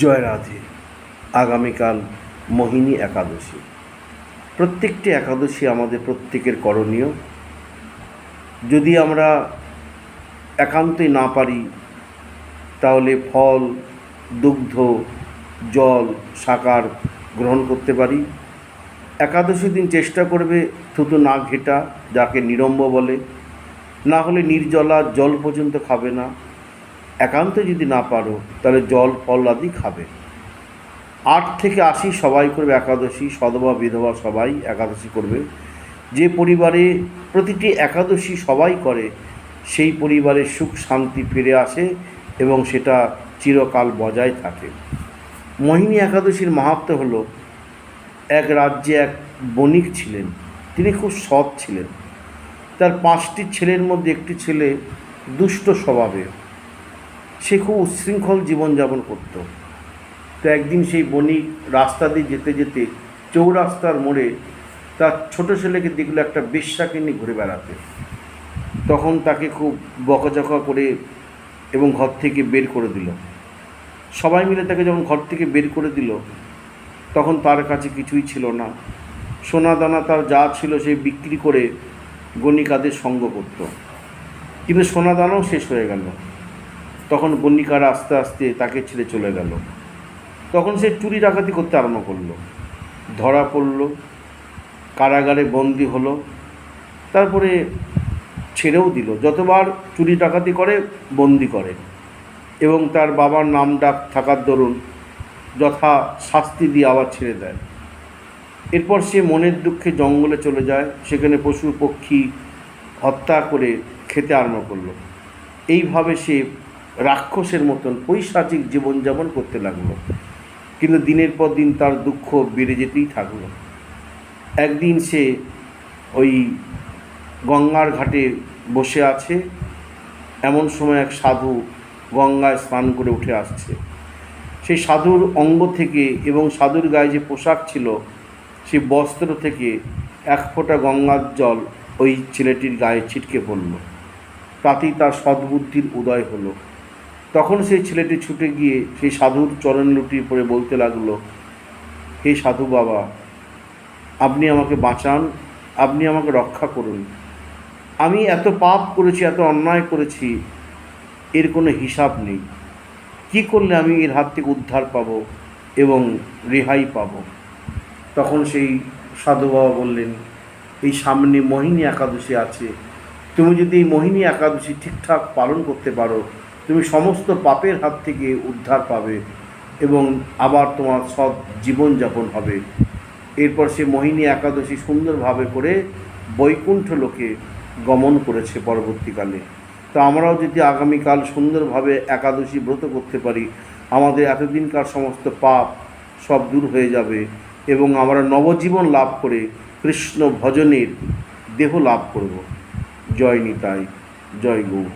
জয় রাধে। আগামীকাল মোহিনী একাদশী। প্রত্যেকটি একাদশী আমাদের প্রত্যেকের করণীয়। যদি আমরা একান্তই না পারি তাহলে ফল, দুগ্ধ, জল, সাকার গ্রহণ করতে পারি। একাদশীর দিন চেষ্টা করবে থুতু না ঘেটা, যাকে নিরম্ব বলে, না হলে নির্জলা জল পর্যন্ত খাবে না। একান্ত যদি না পারো তাহলে জল ফল আদি খাবে। 8 থেকে 80 সবাই করবে একাদশী, সধবা বিধবা সবাই একাদশী করবে। যে পরিবারে প্রতিটি একাদশী সবাই করে সেই পরিবারে সুখ শান্তি ফিরে আসে এবং সেটা চিরকাল বজায় থাকে। মোহিনী একাদশীর মাহাত্ম্য হলো, এক রাজ্যে এক বণিক ছিলেন। তিনি খুব সৎ ছিলেন। তার 5টি ছেলের মধ্যে একটি ছেলে দুষ্ট স্বভাবের। সে খুব উচ্ছৃঙ্খল জীবনযাপন করত। তো একদিন সেই বণিক রাস্তা দিয়ে যেতে যেতে চৌরাস্তার মোড়ে তার ছোট ছেলেকে দেখলো একটা বেশ্যাকে নিয়ে ঘুরে বেড়াতে। তখন তাকে খুব বকাঝকা করে এবং ঘর থেকে বের করে দিল। সবাই মিলে তাকে যখন ঘর থেকে বের করে দিল তখন তার কাছে কিছুই ছিল না। সোনা দানা তার যা ছিল সে বিক্রি করে গণিকাদের সঙ্গ করত, কিন্তু সোনা দানাও শেষ হয়ে গেল। তখন গণিকারা আস্তে আস্তে তাকে ছেড়ে চলে গেল। তখন সে চুরি ডাকাতি করতে আরম্ভ করলো। ধরা পড়ল, কারাগারে বন্দি হলো, তারপরে ছেড়েও দিল। যতবার চুরি ডাকাতি করে বন্দি করে এবং তার বাবার নাম ডাক থাকার দরুন যথা শাস্তি দিয়ে আবার ছেড়ে দেয়। এরপর সে মনের দুঃখে জঙ্গলে চলে যায়, সেখানে পশু পক্ষী হত্যা করে খেতে আরম্ভ করলো। এইভাবে সে রাক্ষসের মতন পৈশাচিক জীবনযাপন করতে লাগলো। কিন্তু দিনের পর দিন তার দুঃখ বেড়ে যেতেই থাকলো। একদিন সে ওই গঙ্গার ঘাটে বসে আছে, এমন সময় এক সাধু গঙ্গায় স্নান করে উঠে আসছে। সেই সাধুর অঙ্গ থেকে এবং সাধুর গায়ে যে পোশাক ছিল সেই বস্ত্র থেকে এক ফোঁটা গঙ্গার জল ওই ছেলেটির গায়ে ছিটকে পড়ল। তাতেই তার সদ্বুদ্ধির উদয় হলো। তখন সেই ছেলেটি ছুটে গিয়ে সেই সাধুর চরণ লুটিয়ে পড়ে বলতে লাগলো, হে সাধু বাবা, আপনি আমাকে বাঁচান, আপনি আমাকে রক্ষা করুন। আমি এত পাপ করেছি, এত অন্যায় করেছি, এর কোনো হিসাব নেই। কি করলে আমি এর হাত থেকে উদ্ধার পাব এবং রেহাই পাব? তখন সেই সাধু বাবা বললেন, এই সামনে মোহিনী একাদশী আছে, তুমি যদি এই মোহিনী একাদশী ঠিকঠাক পালন করতে পারো তুমি সমস্ত পাপের হাত থেকে উদ্ধার পাবে এবং আবার তোমার সৎ জীবনযাপন হবে। এরপর সে মোহিনী একাদশী সুন্দরভাবে করে বৈকুণ্ঠ লোকে গমন করেছে পরবর্তীকালে। তো আমরাও যদি আগামীকাল সুন্দরভাবে একাদশী ব্রত করতে পারি, আমাদের এতদিনকার সমস্ত পাপ সব দূর হয়ে যাবে এবং আমরা নবজীবন লাভ করে কৃষ্ণ ভজনের দেহ লাভ করব। জয় নিতাই, জয় গৌর।